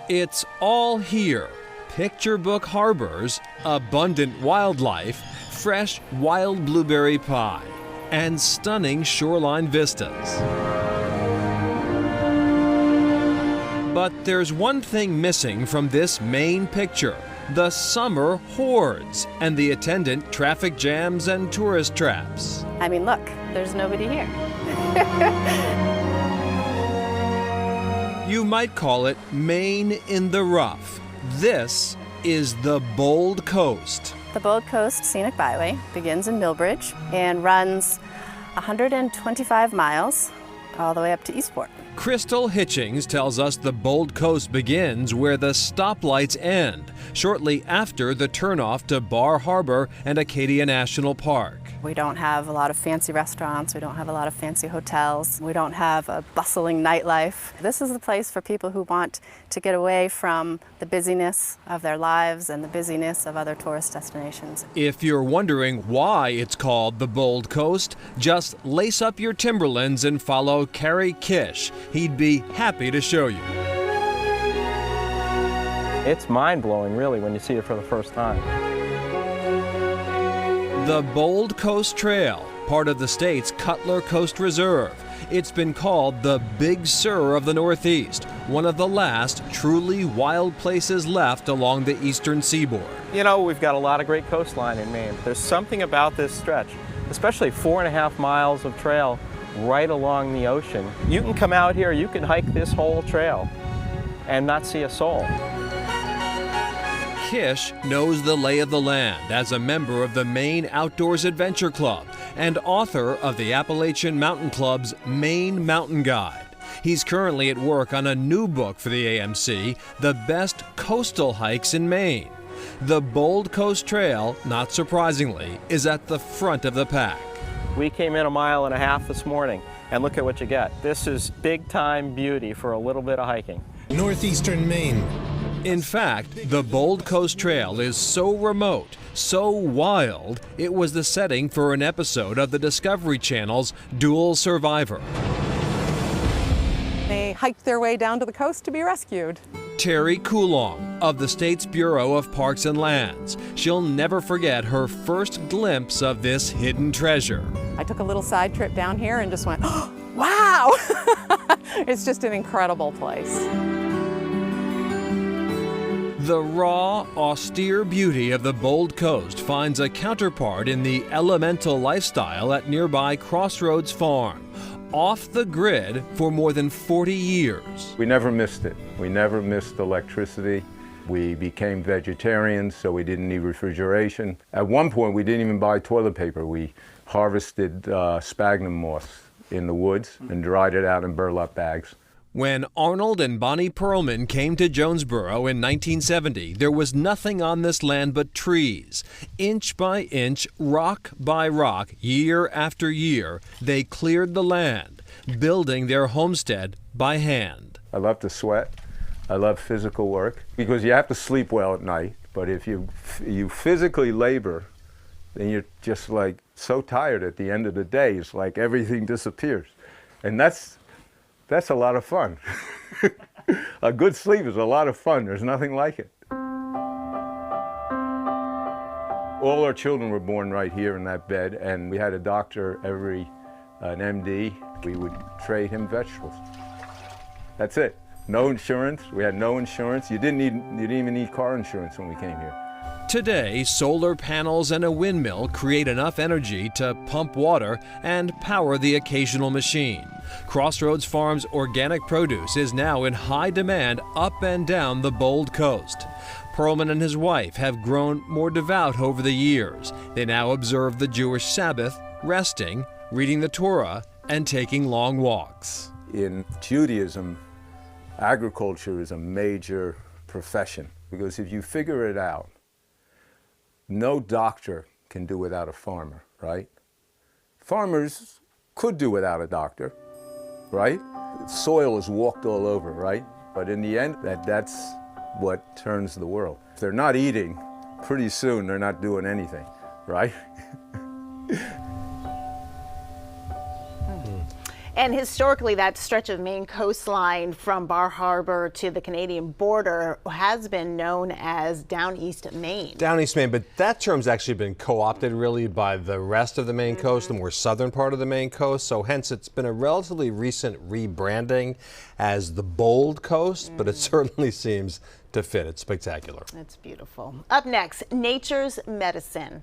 It's all here. Picture book harbors, abundant wildlife, fresh wild blueberry pie, and stunning shoreline vistas. But there's one thing missing from this main picture: the summer hordes and the attendant traffic jams and tourist traps. I mean, look, there's nobody here. You might call it Maine in the rough. This is the Bold Coast. The Bold Coast Scenic Byway begins in Millbridge and runs 125 miles all the way up to Eastport. Crystal Hitchings tells us the Bold Coast begins where the stoplights end, shortly after the turnoff to Bar Harbor and Acadia National Park. We don't have a lot of fancy restaurants, we don't have a lot of fancy hotels, we don't have a bustling nightlife. This is the place for people who want to get away from the busyness of their lives and the busyness of other tourist destinations. If you're wondering why it's called the Bold Coast, just lace up your Timberlands and follow Carrie Kish. He'd be happy to show you. It's mind-blowing, really, when you see it for the first time. The Bold Coast Trail, part of the state's Cutler Coast Reserve. It's been called the Big Sur of the Northeast, one of the last truly wild places left along the eastern seaboard. You know, we've got a lot of great coastline in Maine. There's something about this stretch, especially 4.5 miles of trail right along the ocean. You can come out here, you can hike this whole trail and not see a soul. Kish knows the lay of the land as a member of the Maine Outdoors Adventure Club and author of the Appalachian Mountain Club's Maine Mountain Guide. He's currently at work on a new book for the AMC, The Best Coastal Hikes in Maine. The Bold Coast Trail, not surprisingly, is at the front of the pack. We came in 1.5 miles this morning, and look at what you get. This is big-time beauty for a little bit of hiking. Northeastern Maine. In fact, the Bold Coast Trail is so remote, so wild, it was the setting for an episode of the Discovery Channel's Dual Survivor. They hiked their way down to the coast to be rescued. Terry Coulong of the state's Bureau of Parks and Lands. She'll never forget her first glimpse of this hidden treasure. I took a little side trip down here and just went, oh, wow! It's just an incredible place. The raw, austere beauty of the Bold Coast finds a counterpart in the elemental lifestyle at nearby Crossroads Farm. Off the grid for more than 40 years. We never missed it. We never missed electricity. We became vegetarians, so we didn't need refrigeration. At one point, we didn't even buy toilet paper. We harvested sphagnum moss in the woods and dried it out in burlap bags. When Arnold and Bonnie Perlman came to Jonesboro in 1970, there was nothing on this land but trees. Inch by inch, rock by rock, year after year, they cleared the land, building their homestead by hand. I love to sweat. I love physical work because you have to sleep well at night. But if you physically labor, then you're just like so tired at the end of the day. It's like everything disappears. And that's a lot of fun. A good sleep is a lot of fun. There's nothing like it. All our children were born right here in that bed, and we had a doctor an MD. We would trade him vegetables. That's it. No insurance. We had no insurance. You didn't even need car insurance when we came here. Today, solar panels and a windmill create enough energy to pump water and power the occasional machine. Crossroads Farms organic produce is now in high demand up and down the Bold Coast. Perlman and his wife have grown more devout over the years. They now observe the Jewish Sabbath, resting, reading the Torah, and taking long walks. In Judaism, agriculture is a major profession because if you figure it out, no doctor can do without a farmer, right? Farmers could do without a doctor, right? Soil is walked all over, right? But in the end, that's what turns the world. If they're not eating, pretty soon they're not doing anything, right? And historically, that stretch of Maine coastline from Bar Harbor to the Canadian border has been known as Down East Maine. Down East Maine, but that term's actually been co-opted really by the rest of the Maine coast, the more southern part of the Maine coast. So hence it's been a relatively recent rebranding as the Bold Coast, but it certainly seems to fit. It's spectacular. That's beautiful. Up next, nature's medicine.